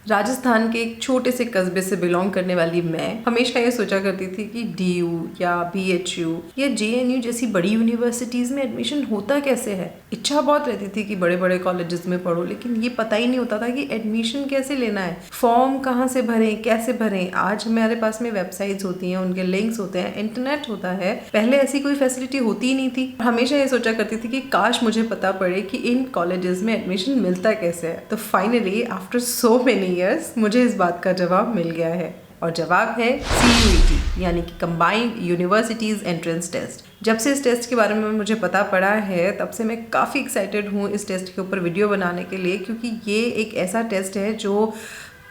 राजस्थान के एक छोटे से कस्बे से बिलोंग करने वाली मैं हमेशा ये सोचा करती थी कि DU या BHU या JNU जैसी बड़ी यूनिवर्सिटीज में एडमिशन होता कैसे है। इच्छा बहुत रहती थी कि बड़े बड़े कॉलेजेस में पढ़ो, लेकिन ये पता ही नहीं होता था कि एडमिशन कैसे लेना है, फॉर्म कहाँ से भरें, कैसे भरें। आज हमारे पास में वेबसाइट्स होती हैं, उनके लिंक्स होते हैं, इंटरनेट होता है। पहले ऐसी कोई फैसिलिटी होती ही नहीं थी। हमेशा ये सोचा करती थी कि काश मुझे पता पड़े कि इन कॉलेजेस में एडमिशन मिलता कैसे है। तो finally after so many years मुझे इस बात का जवाब मिल गया है, और जवाब है CUET यानी कि कंबाइंड यूनिवर्सिटीज एंट्रेंस टेस्ट। जब से इस टेस्ट के बारे में मुझे पता पड़ा है तब से मैं काफ़ी एक्साइटेड हूँ इस टेस्ट के ऊपर वीडियो बनाने के लिए, क्योंकि ये एक ऐसा टेस्ट है जो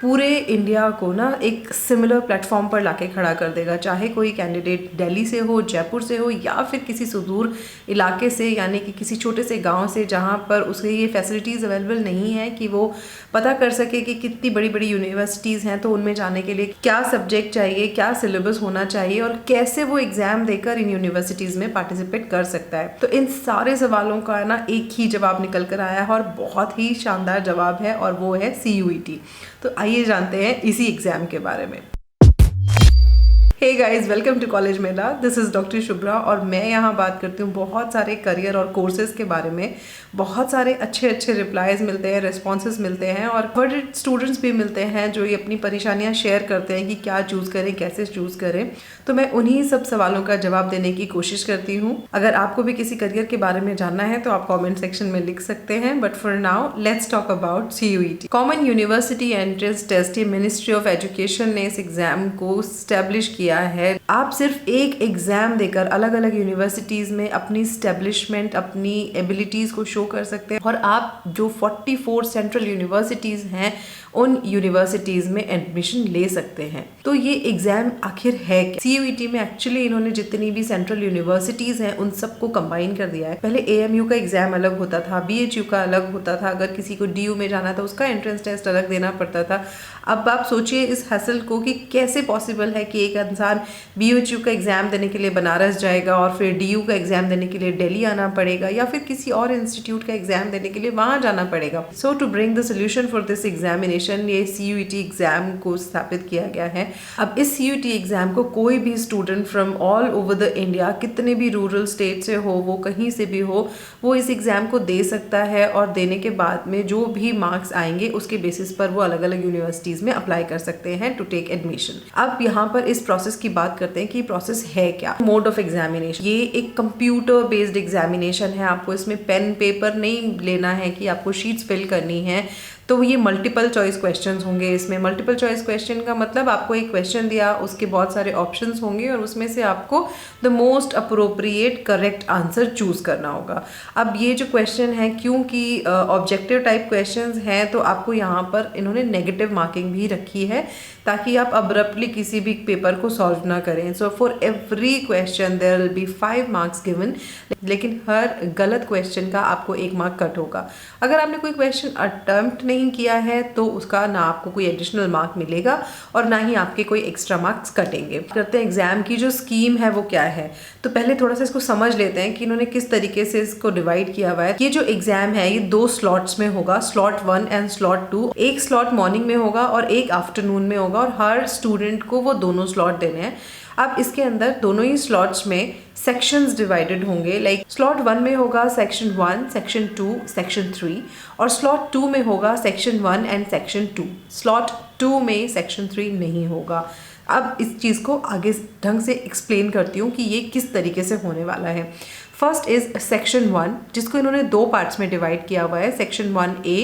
पूरे इंडिया को ना एक सिमिलर प्लेटफॉर्म पर लाके खड़ा कर देगा। चाहे कोई कैंडिडेट दिल्ली से हो, जयपुर से हो, या फिर किसी सुदूर इलाके से, यानी कि किसी छोटे से गांव से जहां पर उसके ये फैसिलिटीज़ अवेलेबल नहीं है कि वो पता कर सके कि कितनी बड़ी बड़ी यूनिवर्सिटीज़ हैं, तो उनमें जाने के लिए क्या सब्जेक्ट चाहिए, क्या सिलेबस होना चाहिए और कैसे वो एग्ज़ाम देकर इन यूनिवर्सिटीज़ में पार्टिसिपेट कर सकता है। तो इन सारे सवालों का ना एक ही जवाब निकल कर आया है, और बहुत ही शानदार जवाब है, और वो है CUET। तो आइए जानते हैं इसी एग्जाम के बारे में। Hey guys, welcome to college mela. This is doctor Shubhra, और मैं यहाँ बात करती हूँ बहुत सारे करियर और कोर्सेज के बारे में। बहुत सारे अच्छे अच्छे रिप्लाईज मिलते हैं, रिस्पॉन्सेज मिलते हैं, और बड़े स्टूडेंट्स भी मिलते हैं जो ये अपनी परेशानियाँ शेयर करते हैं कि क्या चूज़ करें, कैसे चूज़ करें। तो मैं उन्हीं सब सवालों का जवाब देने की कोशिश करती हूँ। अगर आपको भी किसी करियर के बारे में जानना है तो आप कॉमेंट सेक्शन में लिख सकते हैं, but for now let's talk about CUET। Common university entrance test, ये मिनिस्ट्री ऑफ एजुकेशन ने इस एग्जाम को स्टैब्लिश किया है। आप सिर्फ एक एग्जाम देकर अलग अलग यूनिवर्सिटीज में अपनी स्टैब्लिशमेंट, अपनी एबिलिटीज को शो कर सकते हैं, और आप जो 44 सेंट्रल यूनिवर्सिटीज हैं उन यूनिवर्सिटीज में एडमिशन ले सकते हैं। तो ये एग्जाम आखिर है क्या? CUET में एक्चुअली इन्होंने जितनी भी सेंट्रल यूनिवर्सिटीज हैं उन सबको कंबाइन कर दिया है। पहले AMU का एग्जाम अलग होता था, BHU का अलग होता था, अगर किसी को DU में जाना था उसका एंट्रेंस टेस्ट अलग देना पड़ता था। अब आप सोचिए इस हसल को कि कैसे पॉसिबल है कि एक इंसान BHU का एग्जाम देने के लिए बनारस जाएगा और फिर DU का एग्जाम देने के लिए दिल्ली आना पड़ेगा, या फिर किसी और इंस्टीट्यूट का एग्जाम देने के लिए वहां जाना पड़ेगा। So to bring the solution for this examination, ये CUET एग्जाम को स्थापित किया गया है। अब इस CUET एग्जाम को कोई भी student from all over the India, कितने भी रूरल स्टेट से हो, वो कहीं से भी हो, वो इस एग्जाम को दे सकता है, और देने के बाद में जो भी मार्क्स आएंगे उसके बेसिस पर वो अलग अलग यूनिवर्सिटीज में अप्लाई कर सकते हैं टू टेक एडमिशन। अब यहाँ पर इस प्रोसेस की बात करते हैं कि प्रोसेस है क्या। मोड ऑफ एग्जामिनेशन, ये एक कंप्यूटर बेस्ड एग्जामिनेशन है। आपको इसमें पेन पेपर नहीं लेना है कि आपको शीट्स फिल करनी है। तो ये मल्टीपल चॉइस क्वेश्चंस होंगे। इसमें मल्टीपल चॉइस क्वेश्चन का मतलब आपको एक क्वेश्चन दिया, उसके बहुत सारे ऑप्शंस होंगे, और उसमें से आपको the most appropriate correct answer choose करना होगा। अब ये जो क्वेश्चन है, क्योंकि ऑब्जेक्टिव टाइप क्वेश्चंस हैं, तो आपको यहाँ पर इन्होंने नेगेटिव मार्किंग भी रखी है ताकि आप अब्रप्टली किसी भी पेपर को सॉल्व ना करें। So for every question there will be 5 marks given, लेकिन हर गलत क्वेश्चन का आपको 1 मार्क कट होगा। अगर आपने कोई क्वेश्चन अटेम्प्ट नहीं किया है तो उसका ना आपको कोई एडिशनल मार्क मिलेगा और ना ही आपके कोई एक्स्ट्रा मार्क्स कटेंगे। करते हैं एग्जाम की जो स्कीम है वो क्या है। तो पहले थोड़ा सा इसको समझ लेते हैं कि इन्होंने किस तरीके से इसको डिवाइड किया हुआ है। ये जो एग्जाम है ये 2 स्लॉट्स में होगा, स्लॉट 1 एंड स्लॉट 2। एक स्लॉट मॉर्निंग में होगा और एक आफ्टरनून में होगा, और हर स्टूडेंट को वो दोनों स्लॉट देने हैं। अब इसके अंदर दोनों ही स्लॉट्स में सेक्शंस डिवाइडेड होंगे। लाइक स्लॉट 1 में होगा सेक्शन 1, सेक्शन 2, सेक्शन 3, और स्लॉट 2 में होगा सेक्शन 1 एंड सेक्शन 2। स्लॉट 2 में सेक्शन 3 नहीं होगा। अब इस चीज़ को आगे ढंग से एक्सप्लेन करती हूँ कि ये किस तरीके से होने वाला है। फर्स्ट इज सेक्शन 1, जिसको इन्होंने 2 पार्ट्स में डिवाइड किया हुआ है, section 1A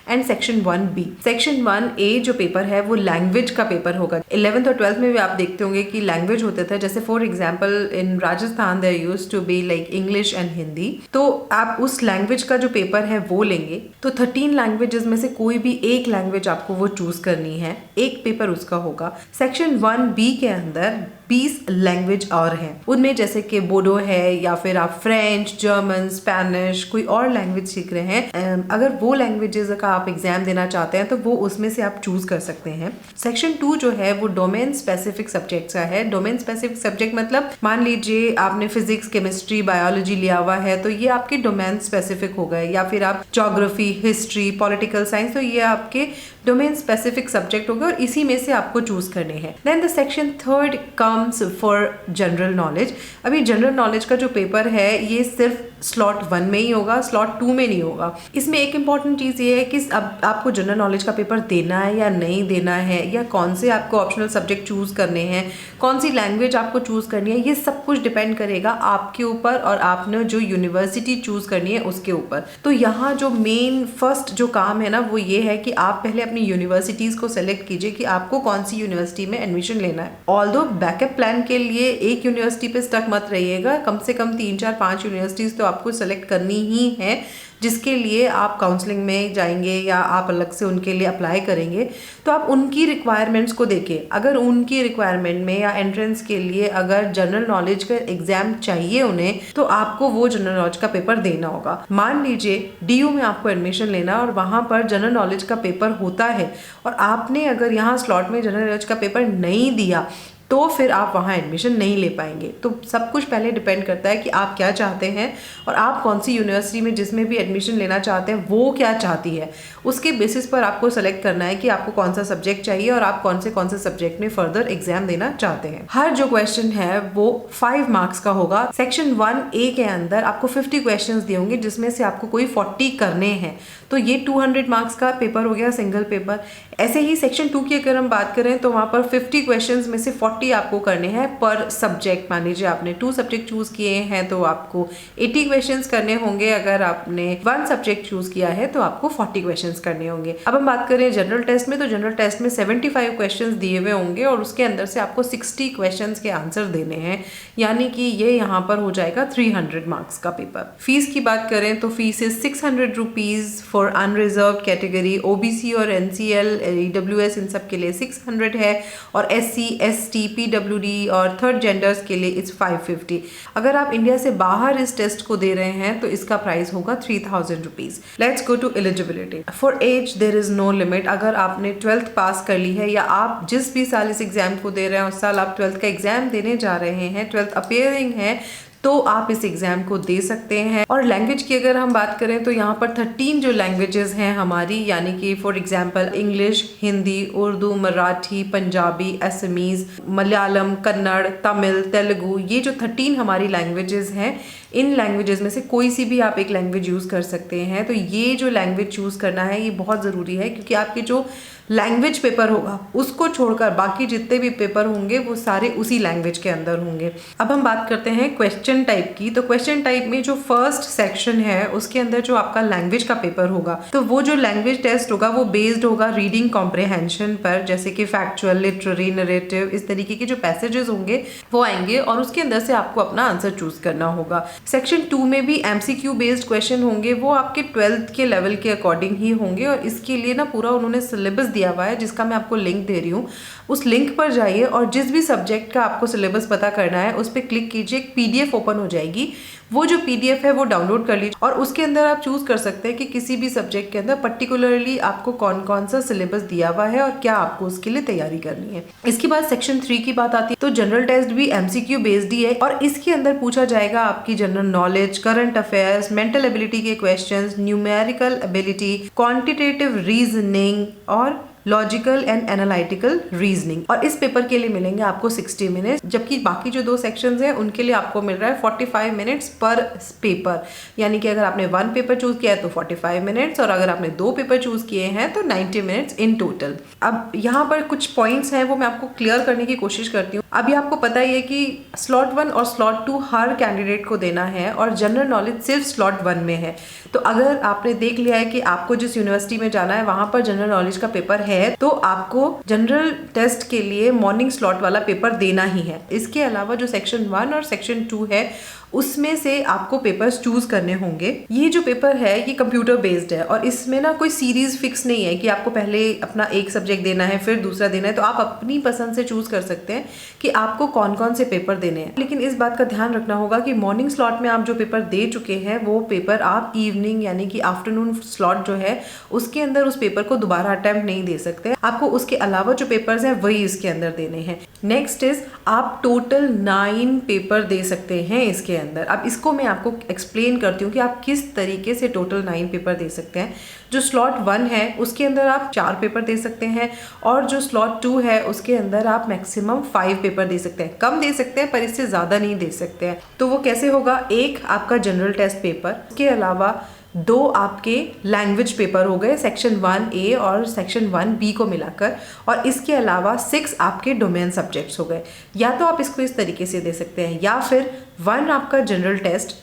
and section 1B। Section 1A जो पेपर है वो लैंग्वेज का पेपर होगा। 11th और 12th में भी आप देखते होंगे कि लैंग्वेज होते थे, जैसे for example in Rajasthan there used to be like English and Hindi. तो आप उस लैंग्वेज का जो पेपर है वो लेंगे। तो 13 लैंग्वेजेस में से कोई भी एक लैंग्वेज आपको वो चूज करनी है, एक पेपर उसका होगा। सेक्शन 1B के अंदर 20 लैंग्वेज और हैं, उनमें जैसे कि बोडो है, या फिर आप फ्रेंच, जर्मन, स्पेनिश, कोई और लैंग्वेज सीख रहे हैं। अगर वो लैंग्वेजेस का आप एग्जाम देना चाहते हैं तो वो उसमें से आप चूज कर सकते हैं। सेक्शन 2 जो है वो डोमेन स्पेसिफिक सब्जेक्ट का है। डोमेन स्पेसिफिक सब्जेक्ट मतलब मान लीजिए आपने फिजिक्स, केमिस्ट्री, बायोलॉजी लिया हुआ है तो ये आपके डोमेन स्पेसिफिक हो गए, या फिर आप ज्योग्राफी, हिस्ट्री, पॉलिटिकल साइंस, तो ये आपके डोमेन स्पेसिफिक सब्जेक्ट होगा और इसी में से आपको चूज करने हैं। Then the section third comes for general knowledge. अभी जनरल नॉलेज का जो पेपर है ये सिर्फ स्लॉट 1 में ही होगा, स्लॉट 2 में नहीं होगा। इसमें एक इंपॉर्टेंट चीज़ ये है कि अब आपको जनरल नॉलेज का पेपर देना है या नहीं देना है, या कौन से आपको ऑप्शनल सब्जेक्ट चूज करने हैं, कौन सी लैंग्वेज आपको चूज करनी है, ये सब कुछ डिपेंड करेगा आपके ऊपर और आपने जो यूनिवर्सिटी चूज करनी है उसके ऊपर। तो यहाँ जो मेन फर्स्ट जो काम है ना वो ये है कि आप पहले अपनी यूनिवर्सिटीज़ को सेलेक्ट कीजिए कि आपको कौन सी यूनिवर्सिटी में एडमिशन लेना है। ऑल्दो बैकअप प्लान के लिए एक यूनिवर्सिटी पे स्टक मत रहिएगा, कम से कम 3, 4, 5 यूनिवर्सिटीज़ तो आपको सेलेक्ट करनी ही है, जिसके लिए आप काउंसलिंग में जाएंगे या आप अलग से उनके लिए अप्लाई करेंगे। तो आप उनकी रिक्वायरमेंट्स को देखें। अगर उनकी रिक्वायरमेंट में या एंट्रेंस के लिए अगर जनरल नॉलेज का एग्जाम चाहिए उन्हें, तो आपको वो जनरल नॉलेज का पेपर देना होगा। मान लीजिए डीयू में आपको एडमिशन लेना और वहाँ पर जनरल नॉलेज का पेपर होता है और आपने अगर यहाँ स्लॉट में जनरल नॉलेज का पेपर नहीं दिया तो फिर आप वहाँ एडमिशन नहीं ले पाएंगे। तो सब कुछ पहले डिपेंड करता है कि आप क्या चाहते हैं और आप कौन सी यूनिवर्सिटी में जिसमें भी एडमिशन लेना चाहते हैं वो क्या चाहती है। उसके बेसिस पर आपको सेलेक्ट करना है कि आपको कौन सा सब्जेक्ट चाहिए और आप कौन से सब्जेक्ट में फर्दर एग्जाम देना चाहते हैं। हर जो क्वेश्चन है वो 5 मार्क्स का होगा। सेक्शन 1A के अंदर आपको 50 क्वेश्चन दिए होंगे जिसमें से आपको कोई 40 करने हैं। तो ये 200 मार्क्स का पेपर हो गया, सिंगल पेपर। ऐसे ही सेक्शन 2 की अगर हम बात करें तो वहाँ पर 50 क्वेश्चंस में से 40 आपको करने हैं पर सब्जेक्ट। मान लीजिए आपने 2 सब्जेक्ट चूज किए हैं तो आपको 80 क्वेश्चंस करने होंगे। अगर आपने 1 सब्जेक्ट चूज किया है तो आपको 40 क्वेश्चंस करने होंगे। अब हम बात करें जनरल टेस्ट में, तो जनरल टेस्ट में 75 क्वेश्चंस दिए हुए होंगे और उसके अंदर से आपको 60 क्वेश्चंस के आंसर देने हैं, यानी कि ये यहाँ पर हो जाएगा 300 मार्क्स का पेपर। फीस की बात करें तो fees is 600 rupees for unreserved category. OBC और एनसीएल, ईडब्ल्यूएस इन सब के लिए 600 है और एससी, एसटी, पीडब्ल्यूडी और थर्ड जेंडर्स के लिए इट्स 550। अगर आप इंडिया से बाहर इस टेस्ट को दे रहे हैं तो इसका प्राइस होगा 3000 rupees. Let's go to eligibility. For age there is no limit. अगर आपने 12th पास कर ली है या आप जिस भी साल इस एग्जाम को दे रहे हैं उस साल आप 12th का एग्जाम देने जा रहे हैं, 12th अपियरिंग है, तो आप इस एग्जाम को दे सकते हैं। और लैंग्वेज की अगर हम बात करें तो यहाँ पर 13 जो लैंग्वेजेस हैं हमारी, यानी कि for example English, Hindi, Urdu, Marathi, Punjabi, Assamese, Malayalam, Kannada, Tamil, Telugu, ये जो 13 हमारी लैंग्वेजेस हैं, इन लैंग्वेजेस में से कोई सी भी आप एक लैंग्वेज यूज़ कर सकते हैं। तो ये जो लैंग्वेज चूज़ करना है ये बहुत ज़रूरी है, क्योंकि आपके जो लैंग्वेज पेपर होगा उसको छोड़कर बाकी जितने भी पेपर होंगे वो सारे उसी लैंग्वेज के अंदर होंगे। अब हम बात करते हैं क्वेश्चन टाइप की। तो क्वेश्चन टाइप में जो फर्स्ट सेक्शन है उसके अंदर जो आपका लैंग्वेज का पेपर होगा, तो वो जो लैंग्वेज टेस्ट होगा वो बेस्ड होगा रीडिंग कॉम्प्रिहेंशन पर, जैसे कि फैक्चुअल, लिटरेरी, नरेटिव, इस तरीके के जो पैसेजेस होंगे वो आएंगे और उसके अंदर से आपको अपना आंसर चूज करना होगा। सेक्शन 2 में भी एमसीक्यू बेस्ड क्वेश्चन होंगे, वो आपके 12th के लेवल के अकॉर्डिंग ही होंगे और इसके लिए ना पूरा उन्होंने सिलेबस दिया हुआ है जिसका मैं आपको लिंक दे रही हूँ। उस लिंक पर जाइए और जिस भी सब्जेक्ट का आपको सिलेबस पता करना है उस पर क्लिक कीजिए, एक पीडीएफ ओपन हो जाएगी। वो जो पीडीएफ है वो डाउनलोड कर लीजिए और उसके अंदर आप चूज कर सकते हैं कि किसी भी सब्जेक्ट के अंदर पर्टिकुलरली आपको कौन कौन सा सिलेबस दिया हुआ है और क्या आपको उसके लिए तैयारी करनी है। इसके बाद सेक्शन 3 की बात आती है तो जनरल टेस्ट भी एमसीक्यू बेस्ड ही है और इसके अंदर पूछा जाएगा आपकी general knowledge, current affairs, mental ability के questions, numerical ability, quantitative reasoning और लॉजिकल एंड एनालिटिकल रीजनिंग। और इस पेपर के लिए मिलेंगे आपको 60 मिनट्स, जबकि बाकी जो 2 सेक्शंस हैं उनके लिए आपको मिल रहा है 45 मिनट्स पर पेपर। यानी कि अगर आपने 1 पेपर चूज किया है तो 45 मिनट्स और अगर आपने 2 पेपर चूज किए हैं तो 90 मिनट्स इन टोटल। अब यहाँ पर कुछ पॉइंट्स हैं वो मैं आपको क्लियर करने की कोशिश करती हूँ। अभी आपको पता ही है कि स्लॉट 1 और स्लॉट 2 हर कैंडिडेट को देना है और जनरल नॉलेज सिर्फ स्लॉट 1 में है। तो अगर आपने देख लिया है कि आपको जिस यूनिवर्सिटी में जाना है वहां पर जनरल नॉलेज का पेपर है तो आपको जनरल टेस्ट के लिए मॉर्निंग स्लॉट वाला पेपर देना ही है। इसके अलावा जो सेक्शन 1 और सेक्शन 2 है उसमें से आपको पेपर्स चूज करने होंगे। ये जो पेपर है ये कंप्यूटर बेस्ड है और इसमें ना कोई सीरीज फिक्स नहीं है कि आपको पहले अपना एक सब्जेक्ट देना है फिर दूसरा देना है। तो आप अपनी पसंद से चूज कर सकते हैं कि आपको कौन कौन से पेपर देने हैं। लेकिन इस बात का ध्यान रखना होगा कि मॉर्निंग स्लॉट में आप जो पेपर दे चुके हैं वो पेपर आप इवनिंग यानी कि आफ्टरनून स्लॉट जो है उसके अंदर उस पेपर को दोबारा अटेम्प्ट नहीं दे सकते। आपको उसके अलावा जो पेपर्स हैं वही इसके अंदर देने हैं। नेक्स्ट इज आप टोटल 9 पेपर दे सकते हैं इसके अंदर। अब इसको मैं आपको एक्सप्लेन करती हूँ कि आप किस तरीके से टोटल 9 पेपर दे सकते हैं। जो स्लॉट 1 है उसके अंदर आप 4 पेपर दे सकते हैं और जो स्लॉट 2 है उसके अंदर आप मैक्सिमम 5 पेपर दे सकते हैं। कम दे सकते हैं पर इससे ज़्यादा नहीं दे सकते हैं। तो वो कैसे होगा, एक आपका जनरल टेस्ट पेपर, इसके अलावा 2 आपके लैंग्वेज पेपर हो गए सेक्शन 1A और सेक्शन 1B को मिलाकर, और इसके अलावा 6 आपके डोमेन सब्जेक्ट्स हो गए। या तो आप इसको इस तरीके से दे सकते हैं, या फिर 1 आपका जनरल टेस्ट,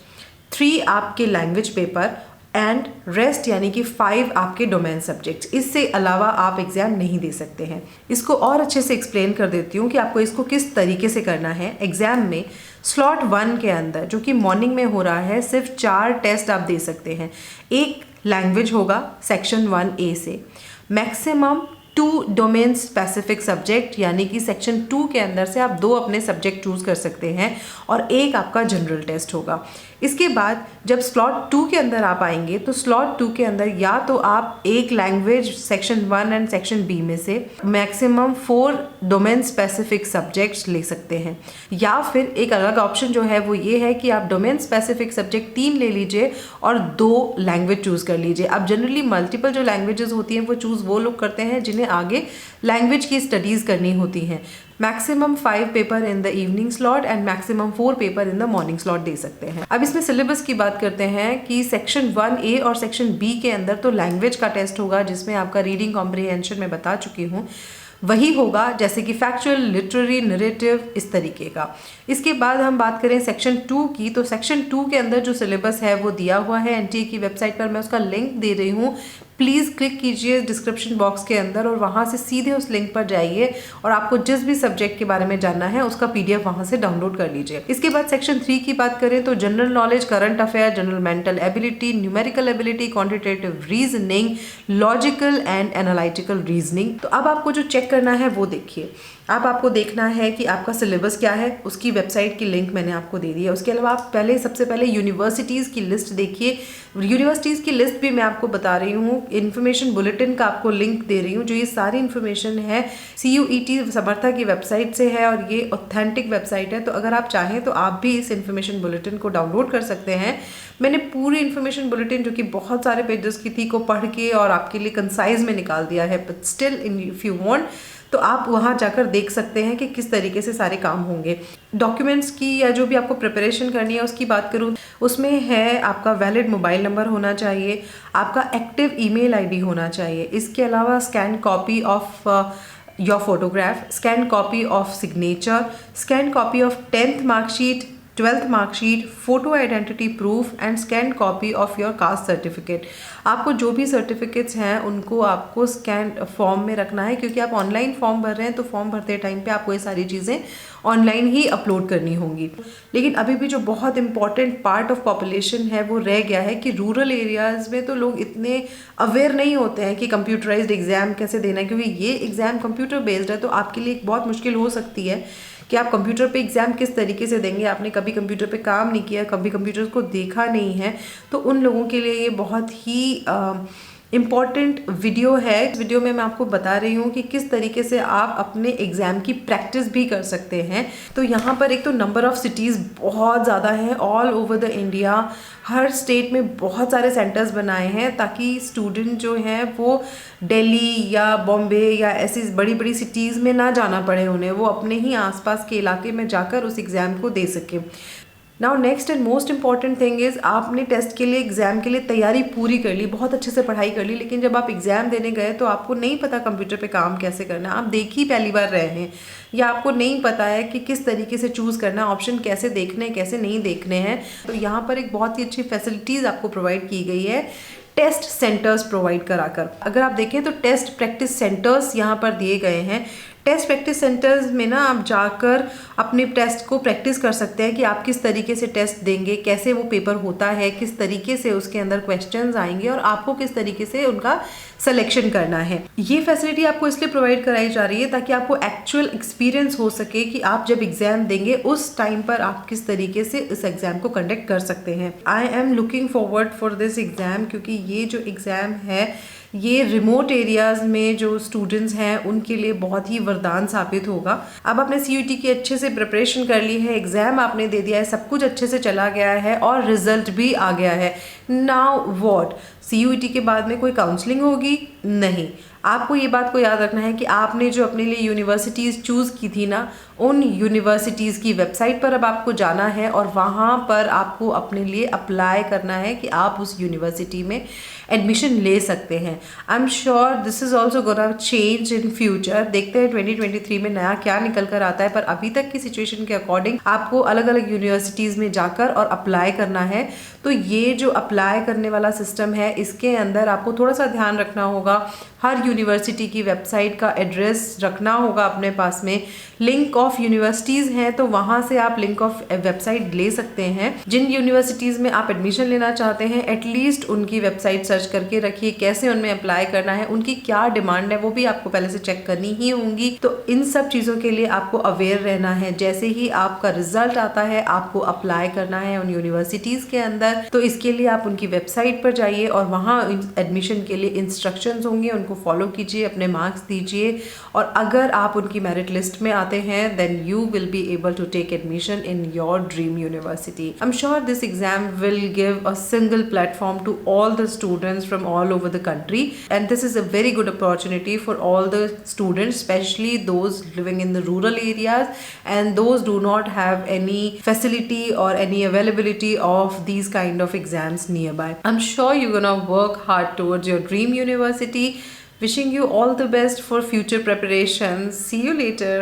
3 आपके लैंग्वेज पेपर एंड रेस्ट यानी कि 5 आपके डोमेन सब्जेक्ट्स। इससे अलावा आप एग्जाम नहीं दे सकते हैं। इसको और अच्छे से एक्सप्लेन कर देती हूँ कि आपको इसको किस तरीके से करना है। एग्जाम में स्लॉट 1 के अंदर जो कि मॉर्निंग में हो रहा है, सिर्फ 4 टेस्ट आप दे सकते हैं। एक लैंग्वेज होगा सेक्शन 1A से, मैक्सिमम 2 डोमेन स्पेसिफिक सब्जेक्ट यानी कि सेक्शन 2 के अंदर से आप 2 अपने सब्जेक्ट चूज कर सकते हैं, और एक आपका जनरल टेस्ट होगा। इसके बाद जब स्लॉट 2 के अंदर आप आएंगे तो स्लॉट 2 के अंदर या तो आप एक language section 1 and section B में से मैक्सिमम 4 डोमेन स्पेसिफिक सब्जेक्ट्स ले सकते हैं, या फिर एक अलग ऑप्शन जो है वो ये है कि आप डोमेन स्पेसिफिक सब्जेक्ट 3 ले लीजिए और 2 लैंग्वेज चूज कर लीजिए। अब जनरली मल्टीपल जो लैंग्वेजेस होती हैं वो चूज वो लोग करते हैं जिन्हें आगे लैंग्वेज की स्टडीज करनी होती हैं। Maximum 5 paper in the evening slot and maximum 4 paper in the morning slot दे सकते हैं। अब इसमें सिलेबस की बात करते हैं कि सेक्शन 1A और सेक्शन B के अंदर तो लैंग्वेज का टेस्ट होगा, जिसमें आपका रीडिंग कॉम्प्रिहेंशन में बता चुकी हूँ, वही होगा जैसे कि फैक्चुअल, लिटरेरी, नरेटिव, इस तरीके का। इसके बाद हम बात करें सेक्शन 2 की, तो सेक्शन 2 के अंदर जो सिलेबस है वो दिया हुआ है NTA की वेबसाइट पर, मैं उसका लिंक दे रही हूँ। प्लीज़ क्लिक कीजिए डिस्क्रिप्शन बॉक्स के अंदर और वहाँ से सीधे उस लिंक पर जाइए और आपको जिस भी सब्जेक्ट के बारे में जानना है उसका PDF वहाँ से डाउनलोड कर लीजिए। इसके बाद सेक्शन 3 की बात करें तो general knowledge, current affair, general mental ability, numerical ability, quantitative reasoning, logical and analytical reasoning. तो अब आपको जो चेक करना है वो देखिए। अब आपको देखना है कि आपका सिलेबस क्या है, उसकी वेबसाइट की लिंक मैंने आपको दे दी है। उसके अलावा आप सबसे पहले यूनिवर्सिटीज़ की लिस्ट देखिए। यूनिवर्सिटीज़ की लिस्ट भी मैं आपको बता रही हूँ, इन्फॉर्मेशन बुलेटिन का आपको लिंक दे रही हूँ। जो ये सारी इन्फॉर्मेशन है CUET समर्था की वेबसाइट से है और ये ऑथेंटिक वेबसाइट है। तो अगर आप चाहें तो आप भी इस इन्फॉर्मेशन बुलेटिन को डाउनलोड कर सकते हैं। मैंने पूरी इन्फॉर्मेशन बुलेटिन जो कि बहुत सारे पेजेस की थी को पढ़ के और आपके लिए कंसाइज में निकाल दिया है, but still if you want तो आप वहाँ जाकर देख सकते हैं कि किस तरीके से सारे काम होंगे। डॉक्यूमेंट्स की या जो भी आपको प्रिपरेशन करनी है उसकी बात करूँ, उसमें है आपका वैलिड मोबाइल नंबर होना चाहिए, आपका एक्टिव ईमेल आईडी होना चाहिए। इसके अलावा scan copy of your photograph, scan copy of signature, scan copy of 10th marksheet, 12th marksheet, photo identity proof and scan copy of your caste certificate. आपको जो भी सर्टिफिकेट्स हैं उनको आपको स्कैन फॉर्म में रखना है, क्योंकि आप ऑनलाइन फॉर्म भर रहे हैं तो फॉर्म भरते टाइम पे आपको ये सारी चीज़ें ऑनलाइन ही अपलोड करनी होंगी। लेकिन अभी भी जो बहुत इंपॉर्टेंट पार्ट ऑफ पॉपुलेशन है वो रह गया है कि रूरल एरियाज़ में तो लोग इतने अवेयर नहीं होते हैं कि कंप्यूटराइज्ड एग्ज़ाम कैसे देना है, क्योंकि ये एग्ज़ाम कंप्यूटर बेस्ड है। तो आपके लिए बहुत मुश्किल हो सकती है कि आप कंप्यूटर पे एग्ज़ाम किस तरीके से देंगे। आपने कभी कंप्यूटर पे काम नहीं किया, कभी कंप्यूटर को देखा नहीं है, तो उन लोगों के लिए ये बहुत ही इम्पॉर्टेंट वीडियो है। इस वीडियो में मैं आपको बता रही हूँ कि किस तरीके से आप अपने एग्ज़ाम की प्रैक्टिस भी कर सकते हैं। तो यहाँ पर एक तो नंबर ऑफ़ सिटीज़ बहुत ज़्यादा है all over the India. Her state में बहुत सारे सेंटर्स बनाए हैं ताकि स्टूडेंट जो हैं वो दिल्ली या बॉम्बे या ऐसी बड़ी बड़ी सिटीज़ में ना जाना पड़े उन्हें, वो अपने ही आसपास के इलाके में जाकर उस एग्ज़ाम को दे सकें। Now next and most important thing is आपने टेस्ट के लिए, एग्ज़ाम के लिए तैयारी पूरी कर ली, बहुत अच्छे से पढ़ाई कर ली, लेकिन जब आप एग्ज़ाम देने गए तो आपको नहीं पता कंप्यूटर पे काम कैसे करना है। आप देख ही पहली बार रहे हैं या आपको नहीं पता है कि किस तरीके से चूज़ करना, ऑप्शन कैसे देखने हैं कैसे नहीं देखने हैं। तो यहाँ पर एक बहुत ही अच्छी फैसिलिटीज़ आपको प्रोवाइड की गई है टेस्ट सेंटर्स प्रोवाइड कराकर। अगर आप देखें तो टेस्ट प्रैक्टिस सेंटर्स यहाँ पर दिए गए हैं। टेस्ट प्रैक्टिस सेंटर्स में ना आप जाकर अपने टेस्ट को प्रैक्टिस कर सकते हैं कि आप किस तरीके से टेस्ट देंगे, कैसे वो पेपर होता है, किस तरीके से उसके अंदर क्वेश्चंस आएंगे और आपको किस तरीके से उनका सिलेक्शन करना है। ये फैसिलिटी आपको इसलिए प्रोवाइड कराई जा रही है ताकि आपको एक्चुअल एक्सपीरियंस हो सके कि आप जब एग्जाम देंगे उस टाइम पर आप किस तरीके से इस एग्जाम को कंडक्ट कर सकते हैं। I am looking forward for this exam, क्योंकि ये जो एग्ज़ाम है ये रिमोट एरियाज में जो स्टूडेंट्स हैं उनके लिए बहुत ही वरदान साबित होगा। अब आपने CUET की अच्छे से प्रिपरेशन कर ली है, एग्जाम आपने दे दिया है, सब कुछ अच्छे से चला गया है और रिजल्ट भी आ गया है। Now what? CUET के बाद में कोई काउंसलिंग होगी? नहीं। आपको ये बात को याद रखना है कि आपने जो अपने लिए यूनिवर्सिटीज़ चूज़ की थी ना, उन यूनिवर्सिटीज़ की वेबसाइट पर अब आपको जाना है और वहाँ पर आपको अपने लिए अप्लाई करना है कि आप उस यूनिवर्सिटी में एडमिशन ले सकते हैं। I am sure this is also gonna change in future. देखते हैं 2023 में नया क्या निकल कर आता है, पर अभी तक की सिचुएशन के अकॉर्डिंग आपको अलग अलग यूनिवर्सिटीज़ में जाकर और अप्लाई करना है। तो ये जो अप्लाई करने वाला सिस्टम है, इसके अंदर आपको थोड़ा सा ध्यान रखना होगा। हर यूनिवर्सिटी की वेबसाइट का एड्रेस रखना होगा अपने पास में। लिंक ऑफ यूनिवर्सिटीज़ हैं तो वहाँ से आप लिंक ऑफ वेबसाइट ले सकते हैं। जिन यूनिवर्सिटीज़ में आप एडमिशन लेना चाहते हैं, एटलीस्ट उनकी वेबसाइट सर्च करके रखिए, कैसे उनमें अप्लाई करना है, उनकी क्या डिमांड है, वो भी आपको पहले से चेक करनी ही होंगी। तो इन सब चीज़ों के लिए आपको अवेयर रहना है। जैसे ही आपका रिजल्ट आता है, आपको अप्लाई करना है उन यूनिवर्सिटीज़ के अंदर। तो इसके लिए आप उनकी वेबसाइट पर जाइए और वहाँ एडमिशन के लिए इंस्ट्रक्शंस होंगे, उनको फॉलो कीजिए, अपने मार्क्स दीजिए और अगर आप उनकी मेरिट लिस्ट में आते हैं then you will be able to take admission in your dream university. I'm sure this exam will give a single platform to all the students from all over the country, and this is a very good opportunity for all the students, especially those living in the rural areas and those do not have any facility or any availability of these kind of exams nearby. I'm sure you're gonna work hard towards your dream university. Wishing you all the best for future preparations. See you later.